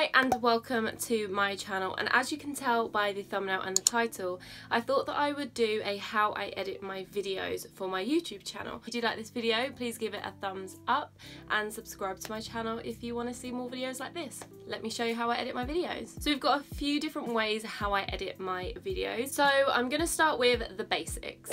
Hi and welcome to my channel, and as you can tell by the thumbnail and the title, I thought that I would do a how I edit my videos for my YouTube channel. If you like this video, please give it a thumbs up and subscribe to my channel if you want to see more videos like this. Let me show you how I edit my videos. So we've got a few different ways how I edit my videos. So I'm going to start with the basics.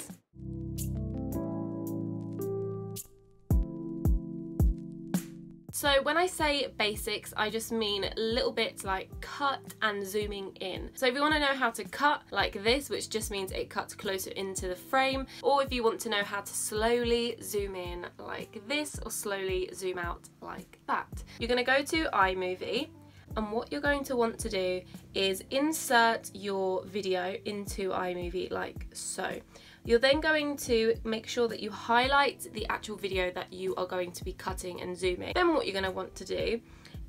So when I say basics, I just mean little bits like cut and zooming in. So if you want to know how to cut like this, which just means it cuts closer into the frame, or if you want to know how to slowly zoom in like this or slowly zoom out like that, you're going to go to Imovie. And what you're going to want to do is insert your video into Imovie like so. You're then going to make sure that you highlight the actual video that you are going to be cutting and zooming. Then what you're going to want to do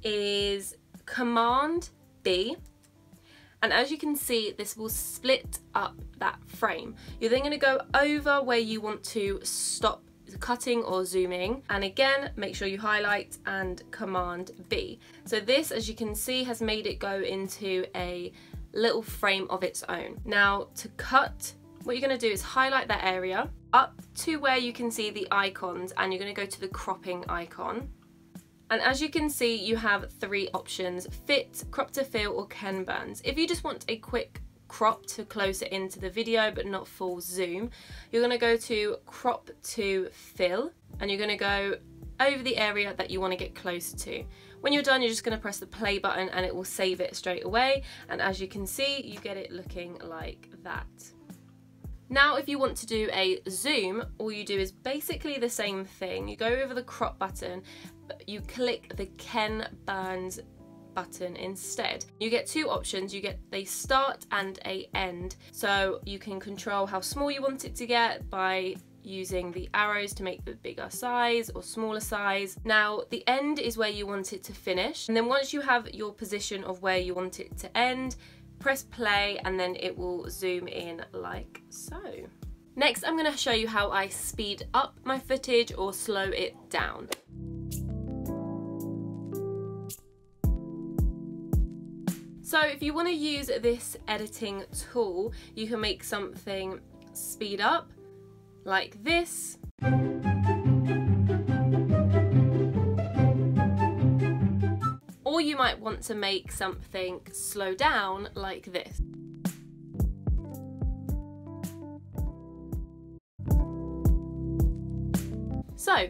is Command B, and as you can see, this will split up that frame. You're then going to go over where you want to stop cutting or zooming, and again make sure you highlight and Command B. So this, as you can see, has made it go into a little frame of its own. Now to cut, what you're going to do is highlight that area up to where you can see the icons, and you're going to go to the cropping icon. And as you can see, you have three options: fit, crop to fill, or Ken Burns. If you just want a quick crop to closer into the video but not full zoom, you're going to go to crop to fill, and you're going to go over the area that you want to get close to. When you're done, you're just going to press the play button and it will save it straight away, and as you can see, you get it looking like that. Now if you want to do a zoom, all you do is basically the same thing. You go over the crop button, but you click the Ken Burns button instead. You get two options. You get a start and a end, so you can control how small you want it to get by using the arrows to make the bigger size or smaller size. Now the end is where you want it to finish, and then once you have your position of where you want it to end, press play and then it will zoom in like so. Next, I'm going to show you how I speed up my footage or slow it down. So if you want to use this editing tool, you can make something speed up like this. Or you might want to make something slow down like this. So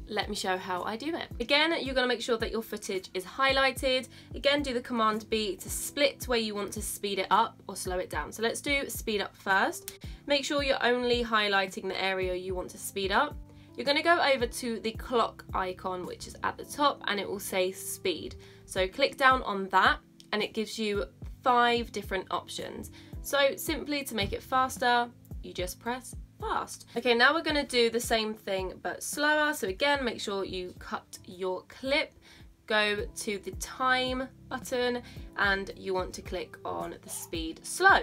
let me show how I do it. Again, you're going to make sure that your footage is highlighted. Again, do the Command B to split where you want to speed it up or slow it down. So let's do speed up first. Make sure you're only highlighting the area you want to speed up. You're going to go over to the clock icon, which is at the top, and it will say speed. So click down on that and it gives you 5 different options. So simply to make it faster, you just press fast. Okay, now we're going to do the same thing but slower. So again, make sure you cut your clip, go to the time button, and you want to click on the speed slow.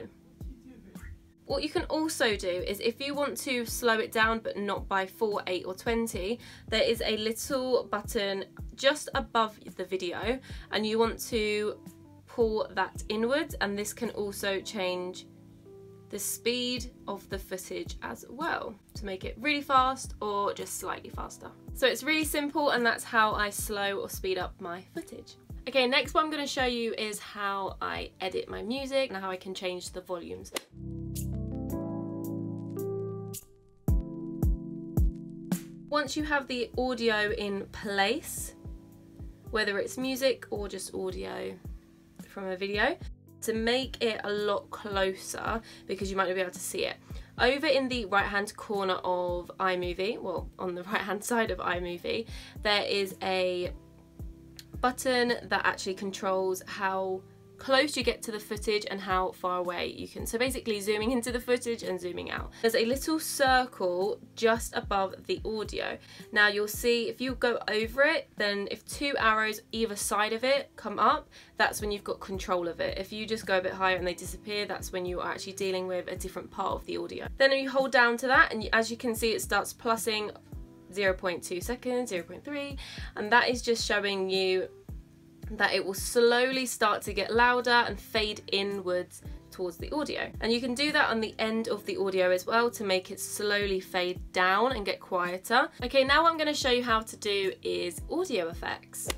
What you can also do is, if you want to slow it down but not by 4, 8 or 20, there is a little button just above the video and you want to pull that inwards, and this can also change the speed of the footage as well to make it really fast or just slightly faster. So it's really simple, and that's how I slow or speed up my footage. Okay, next what I'm going to show you is how I edit my music and how I can change the volumes. Once you have the audio in place, whether it's music or just audio from a video, to make it a lot closer, because you might not be able to see it, over in the right hand corner of Imovie, well, on the right hand side of Imovie, there is a button that actually controls how close you get to the footage and how far away you can. So basically zooming into the footage and zooming out. There's a little circle just above the audio. Now you'll see if you go over it, then if 2 arrows either side of it come up, that's when you've got control of it. If you just go a bit higher and they disappear, that's when you are actually dealing with a different part of the audio. Then you hold down to that, and as you can see, it starts plussing 0.2 seconds, 0.3, and that is just showing you that it will slowly start to get louder and fade inwards towards the audio. And you can do that on the end of the audio as well to make it slowly fade down and get quieter. Okay, now what I'm going to show you how to do is audio effects.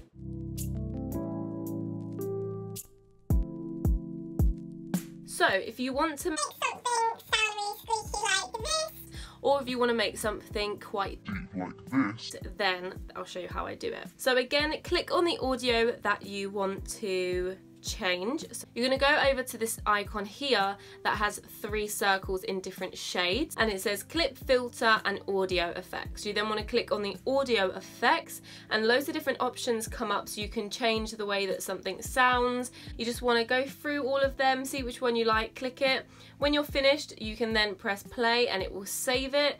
So if you want to make something sound really squeaky like this, or if you want to make something quite deep like this, then I'll show you how I do it. So again, click on the audio that you want to change. So you're going to go over to this icon here that has 3 circles in different shades, and it says clip, filter and audio effects. You then want to click on the audio effects, and loads of different options come up, so you can change the way that something sounds. You just want to go through all of them, see which one you like, click it. When you're finished, you can then press play and it will save it.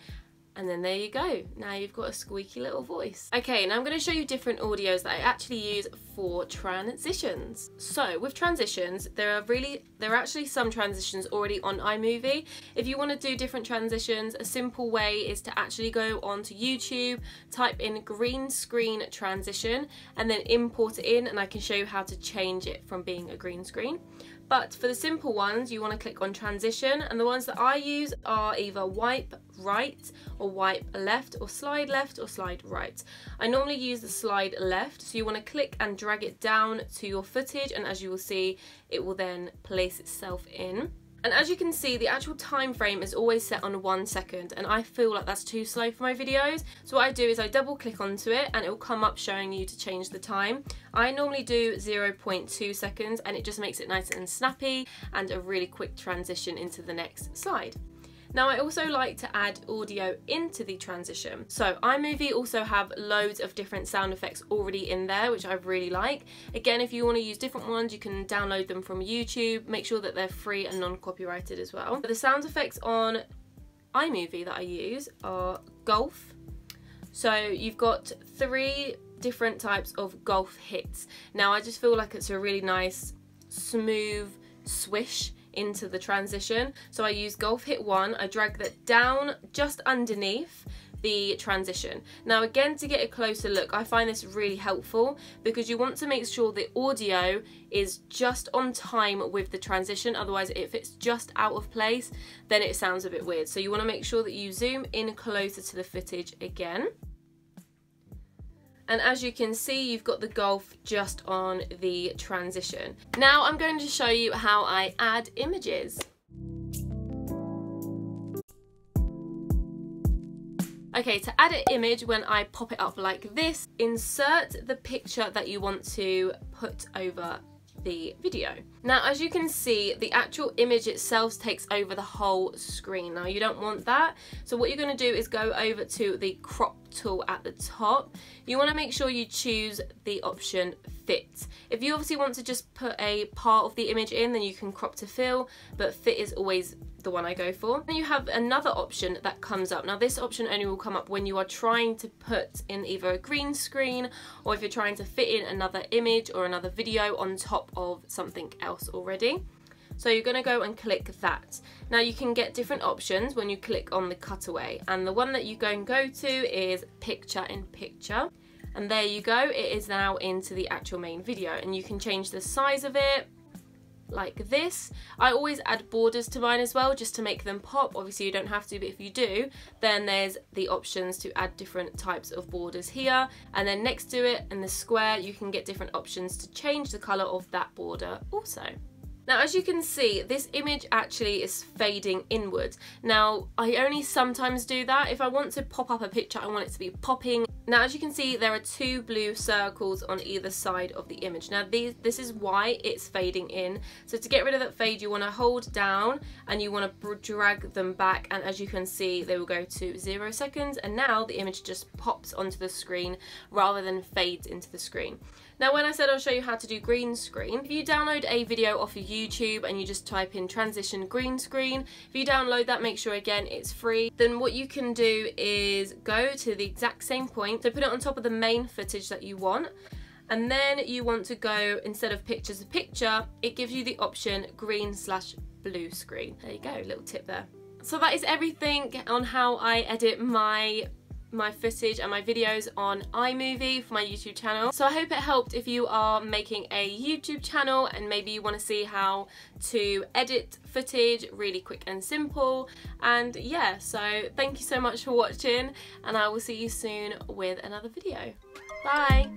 And then there you go. Now you've got a squeaky little voice. Okay, now I'm going to show you different audios that I actually use for transitions. So with transitions, there are actually some transitions already on Imovie. If you want to do different transitions, a simple way is to actually go onto YouTube, type in green screen transition, and then import it in, and I can show you how to change it from being a green screen. But for the simple ones, you want to click on transition, and the ones that I use are either wipe right or wipe left or slide right. I normally use the slide left, so you want to click and drag it down to your footage, and as you will see, it will then place itself in. And as you can see, the actual time frame is always set on 1 second, and I feel like that's too slow for my videos. So what I do is I double click onto it and it will come up showing you to change the time. I normally do 0.2 seconds, and it just makes it nice and snappy and a really quick transition into the next slide. Now I also like to add audio into the transition. So Imovie also have loads of different sound effects already in there, which I really like. Again, if you want to use different ones, you can download them from YouTube. Make sure that they're free and non-copyrighted as well. The sound effects on Imovie that I use are golf. So you've got 3 different types of golf hits. Now I just feel like it's a really nice, smooth swish into the transition. So I use golf hit 1, I drag that down just underneath the transition. Now again, to get a closer look, I find this really helpful because you want to make sure the audio is just on time with the transition. Otherwise, if it's just out of place, then it sounds a bit weird. So you want to make sure that you zoom in closer to the footage again. And as you can see, you've got the golf just on the transition. Now I'm going to show you how I add images. Okay, to add an image, when I pop it up like this, insert the picture that you want to put over the video. Now as you can see, the actual image itself takes over the whole screen. Now you don't want that, so what you're going to do is go over to the crop tool at the top. You want to make sure you choose the option fit. If you obviously want to just put a part of the image in, then you can crop to fill, but fit is always the one I go for. Then you have another option that comes up. Now this option only will come up when you are trying to put in either a green screen, or if you're trying to fit in another image or another video on top of something else already. So you're going to go and click that. Now you can get different options when you click on the cutaway, and the one that you go to is picture in picture. And there you go, it is now into the actual main video, and you can change the size of it like this. I always add borders to mine as well, just to make them pop. Obviously you don't have to, but if you do, then there's the options to add different types of borders here, and then next to it in the square you can get different options to change the colour of that border also. Now as you can see, this image actually is fading inwards. Now I only sometimes do that. If I want to pop up a picture, I want it to be popping. Now as you can see, there are 2 blue circles on either side of the image. Now this is why it's fading in. So to get rid of that fade, you want to hold down and you want to drag them back, and as you can see, they will go to 0 seconds, and now the image just pops onto the screen rather than fades into the screen. Now when I said I'll show you how to do green screen, if you download a video off of YouTube and you just type in transition green screen, if you download that, make sure again it's free, then what you can do is go to the exact same point, so put it on top of the main footage that you want, and then you want to go, instead of picture to picture, it gives you the option green/blue screen. There you go, little tip there. So that is everything on how I edit my my footage and my videos on Imovie for my YouTube channel. So I hope it helped if you are making a YouTube channel and maybe you want to see how to edit footage really quick and simple. And yeah, so thank you so much for watching, and I will see you soon with another video. Bye!